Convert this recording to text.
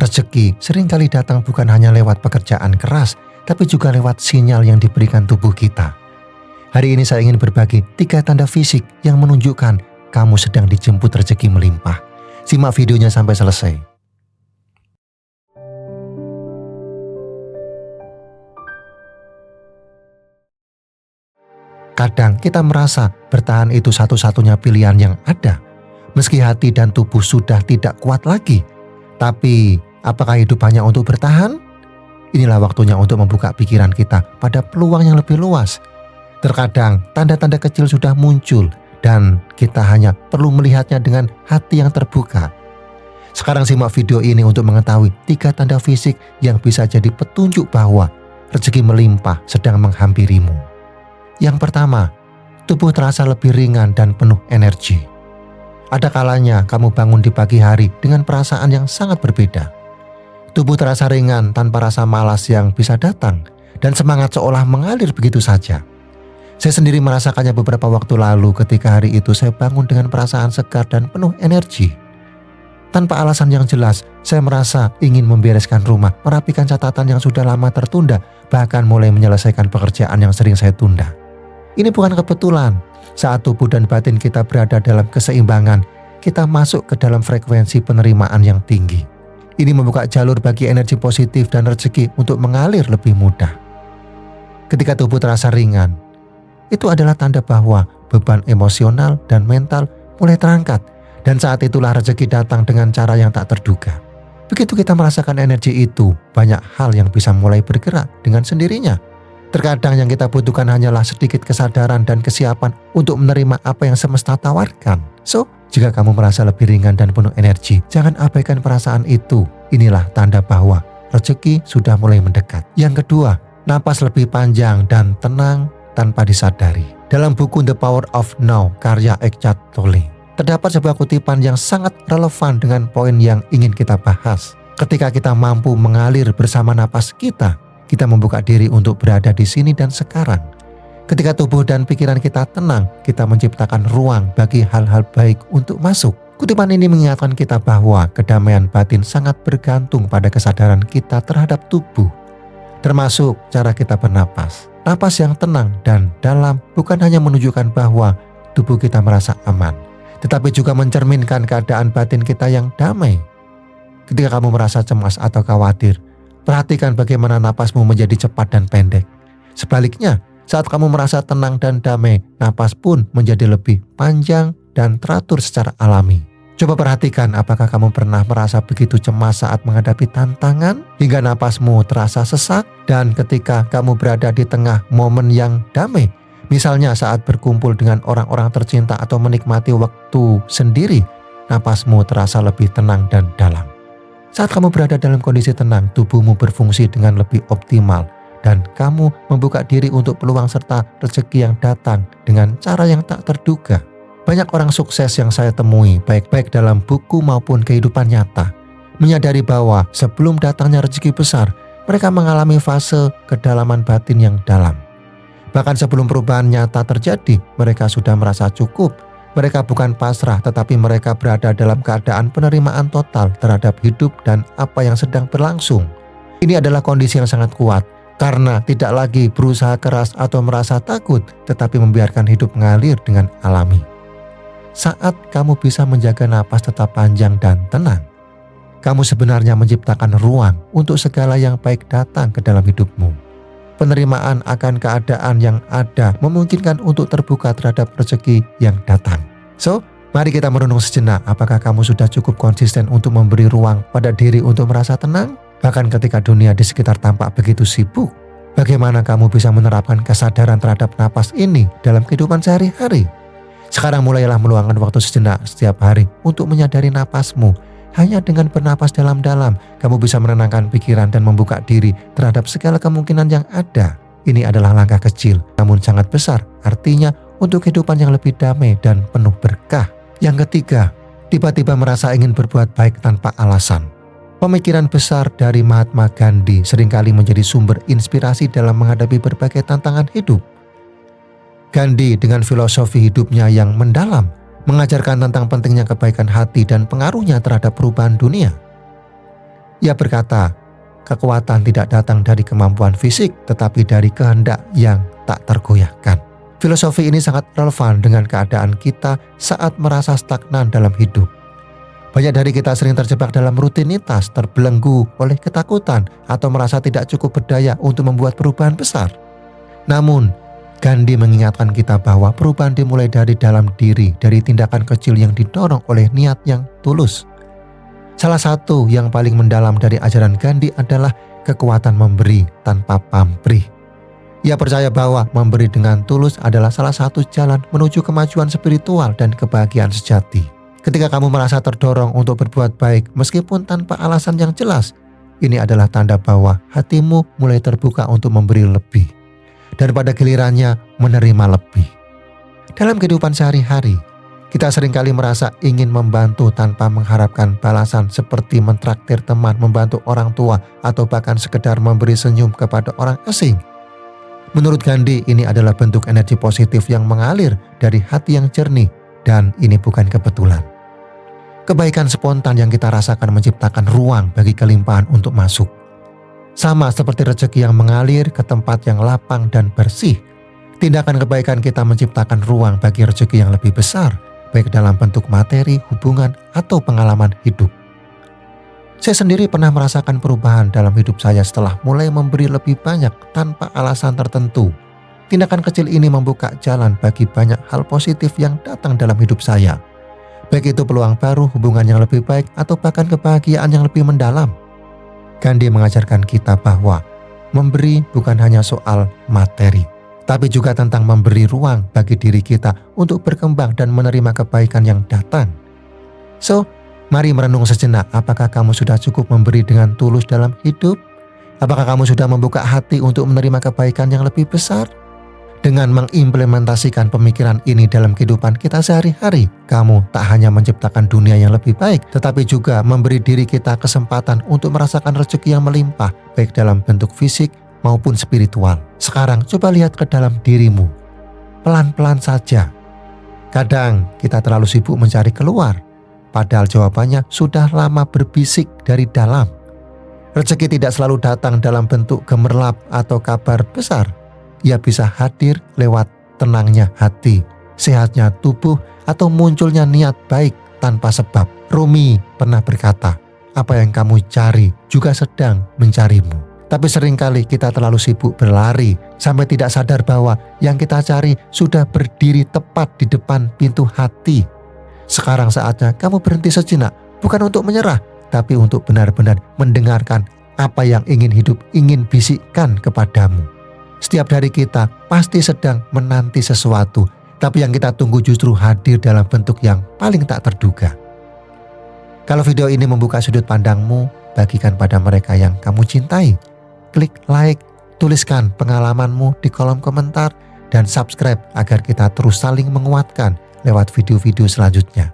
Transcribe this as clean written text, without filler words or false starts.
Rezeki seringkali datang bukan hanya lewat pekerjaan keras, tapi juga lewat sinyal yang diberikan tubuh kita. Hari ini saya ingin berbagi 3 tanda fisik yang menunjukkan kamu sedang dijemput rezeki melimpah. Simak videonya sampai selesai. Kadang kita merasa bertahan itu satu-satunya pilihan yang ada, meski hati dan tubuh sudah tidak kuat lagi. Tapi, apakah hidup hanya untuk bertahan? Inilah waktunya untuk membuka pikiran kita pada peluang yang lebih luas. Terkadang, tanda-tanda kecil sudah muncul dan kita hanya perlu melihatnya dengan hati yang terbuka. Sekarang simak video ini untuk mengetahui 3 tanda fisik yang bisa jadi petunjuk bahwa rezeki melimpah sedang menghampirimu. Yang pertama, tubuh terasa lebih ringan dan penuh energi. Ada kalanya kamu bangun di pagi hari dengan perasaan yang sangat berbeda. Tubuh terasa ringan tanpa rasa malas yang bisa datang, dan semangat seolah mengalir begitu saja. Saya sendiri merasakannya beberapa waktu lalu ketika hari itu saya bangun dengan perasaan segar dan penuh energi. Tanpa alasan yang jelas, saya merasa ingin membereskan rumah, merapikan catatan yang sudah lama tertunda, bahkan mulai menyelesaikan pekerjaan yang sering saya tunda. Ini bukan kebetulan. Saat tubuh dan batin kita berada dalam keseimbangan, kita masuk ke dalam frekuensi penerimaan yang tinggi. Ini membuka jalur bagi energi positif dan rezeki untuk mengalir lebih mudah. Ketika tubuh terasa ringan, itu adalah tanda bahwa beban emosional dan mental mulai terangkat, dan saat itulah rezeki datang dengan cara yang tak terduga. Begitu kita merasakan energi itu, banyak hal yang bisa mulai bergerak dengan sendirinya. Terkadang yang kita butuhkan hanyalah sedikit kesadaran dan kesiapan untuk menerima apa yang semesta tawarkan. So, jika kamu merasa lebih ringan dan penuh energi, jangan abaikan perasaan itu. Inilah tanda bahwa rezeki sudah mulai mendekat. Yang kedua, napas lebih panjang dan tenang tanpa disadari. Dalam buku The Power of Now karya Eckhart Tolle, terdapat sebuah kutipan yang sangat relevan dengan poin yang ingin kita bahas. Ketika kita mampu mengalir bersama napas kita membuka diri untuk berada di sini dan sekarang. Ketika tubuh dan pikiran kita tenang, kita menciptakan ruang bagi hal-hal baik untuk masuk. Kutipan ini mengingatkan kita bahwa kedamaian batin sangat bergantung pada kesadaran kita terhadap tubuh, termasuk cara kita bernapas. Napas yang tenang dan dalam bukan hanya menunjukkan bahwa tubuh kita merasa aman, tetapi juga mencerminkan keadaan batin kita yang damai. Ketika kamu merasa cemas atau khawatir, perhatikan bagaimana napasmu menjadi cepat dan pendek. Sebaliknya, saat kamu merasa tenang dan damai, napas pun menjadi lebih panjang dan teratur secara alami. Coba perhatikan apakah kamu pernah merasa begitu cemas saat menghadapi tantangan hingga napasmu terasa sesak, dan ketika kamu berada di tengah momen yang damai, misalnya saat berkumpul dengan orang-orang tercinta atau menikmati waktu sendiri, napasmu terasa lebih tenang dan dalam. Saat kamu berada dalam kondisi tenang, tubuhmu berfungsi dengan lebih optimal dan kamu membuka diri untuk peluang serta rezeki yang datang dengan cara yang tak terduga. Banyak orang sukses yang saya temui, baik dalam buku maupun kehidupan nyata, menyadari bahwa sebelum datangnya rezeki besar, mereka mengalami fase kedalaman batin yang dalam. Bahkan sebelum perubahan nyata terjadi, mereka sudah merasa cukup. Mereka bukan pasrah, tetapi mereka berada dalam keadaan penerimaan total terhadap hidup dan apa yang sedang berlangsung. Ini adalah kondisi yang sangat kuat, karena tidak lagi berusaha keras atau merasa takut, tetapi membiarkan hidup mengalir dengan alami. Saat kamu bisa menjaga napas tetap panjang dan tenang, kamu sebenarnya menciptakan ruang untuk segala yang baik datang ke dalam hidupmu. Penerimaan akan keadaan yang ada memungkinkan untuk terbuka terhadap rezeki yang datang. So, mari kita merenung sejenak, apakah kamu sudah cukup konsisten untuk memberi ruang pada diri untuk merasa tenang? Bahkan ketika dunia di sekitar tampak begitu sibuk, bagaimana kamu bisa menerapkan kesadaran terhadap napas ini dalam kehidupan sehari-hari? Sekarang mulailah meluangkan waktu sejenak setiap hari untuk menyadari napasmu. Hanya dengan bernapas dalam-dalam, kamu bisa menenangkan pikiran dan membuka diri terhadap segala kemungkinan yang ada. Ini adalah langkah kecil, namun sangat besar, artinya untuk kehidupan yang lebih damai dan penuh berkah. Yang ketiga, tiba-tiba merasa ingin berbuat baik tanpa alasan. Pemikiran besar dari Mahatma Gandhi seringkali menjadi sumber inspirasi dalam menghadapi berbagai tantangan hidup. Gandhi dengan filosofi hidupnya yang mendalam, mengajarkan tentang pentingnya kebaikan hati dan pengaruhnya terhadap perubahan dunia. Ia berkata, kekuatan tidak datang dari kemampuan fisik, tetapi dari kehendak yang tak tergoyahkan. Filosofi ini sangat relevan dengan keadaan kita saat merasa stagnan dalam hidup. Banyak dari kita sering terjebak dalam rutinitas, terbelenggu oleh ketakutan, atau merasa tidak cukup berdaya untuk membuat perubahan besar. Namun, Gandhi mengingatkan kita bahwa perubahan dimulai dari dalam diri, dari tindakan kecil yang didorong oleh niat yang tulus. Salah satu yang paling mendalam dari ajaran Gandhi adalah kekuatan memberi tanpa pamrih. Ia percaya bahwa memberi dengan tulus adalah salah satu jalan menuju kemajuan spiritual dan kebahagiaan sejati. Ketika kamu merasa terdorong untuk berbuat baik meskipun tanpa alasan yang jelas, ini adalah tanda bahwa hatimu mulai terbuka untuk memberi lebih, dan pada gilirannya menerima lebih. Dalam kehidupan sehari-hari, kita seringkali merasa ingin membantu tanpa mengharapkan balasan, seperti mentraktir teman, membantu orang tua, atau bahkan sekedar memberi senyum kepada orang asing. Menurut Gandhi, ini adalah bentuk energi positif yang mengalir dari hati yang jernih, dan ini bukan kebetulan. Kebaikan spontan yang kita rasakan menciptakan ruang bagi kelimpahan untuk masuk. Sama seperti rezeki yang mengalir ke tempat yang lapang dan bersih, tindakan kebaikan kita menciptakan ruang bagi rezeki yang lebih besar, baik dalam bentuk materi, hubungan, atau pengalaman hidup. Saya sendiri pernah merasakan perubahan dalam hidup saya setelah mulai memberi lebih banyak tanpa alasan tertentu. Tindakan kecil ini membuka jalan bagi banyak hal positif yang datang dalam hidup saya. Baik itu peluang baru, hubungan yang lebih baik, atau bahkan kebahagiaan yang lebih mendalam. Gandhi mengajarkan kita bahwa memberi bukan hanya soal materi, tapi juga tentang memberi ruang bagi diri kita untuk berkembang dan menerima kebaikan yang datang. So, mari merenung sejenak, apakah kamu sudah cukup memberi dengan tulus dalam hidup? Apakah kamu sudah membuka hati untuk menerima kebaikan yang lebih besar? Dengan mengimplementasikan pemikiran ini dalam kehidupan kita sehari-hari, kamu tak hanya menciptakan dunia yang lebih baik, tetapi juga memberi diri kita kesempatan untuk merasakan rezeki yang melimpah, baik dalam bentuk fisik maupun spiritual. Sekarang coba lihat ke dalam dirimu. Pelan-pelan saja. Kadang kita terlalu sibuk mencari keluar, padahal jawabannya sudah lama berbisik dari dalam. Rezeki tidak selalu datang dalam bentuk gemerlap atau kabar besar. Ia bisa hadir lewat tenangnya hati, sehatnya tubuh, atau munculnya niat baik tanpa sebab. Rumi pernah berkata, apa yang kamu cari juga sedang mencarimu. Tapi seringkali kita terlalu sibuk berlari sampai tidak sadar bahwa yang kita cari sudah berdiri tepat di depan pintu hati. Sekarang saatnya kamu berhenti sejenak, bukan untuk menyerah, tapi untuk benar-benar mendengarkan apa yang hidup ingin bisikkan kepadamu. Setiap dari kita pasti sedang menanti sesuatu, tapi yang kita tunggu justru hadir dalam bentuk yang paling tak terduga. Kalau video ini membuka sudut pandangmu, bagikan pada mereka yang kamu cintai. Klik like, tuliskan pengalamanmu di kolom komentar, dan subscribe agar kita terus saling menguatkan lewat video-video selanjutnya.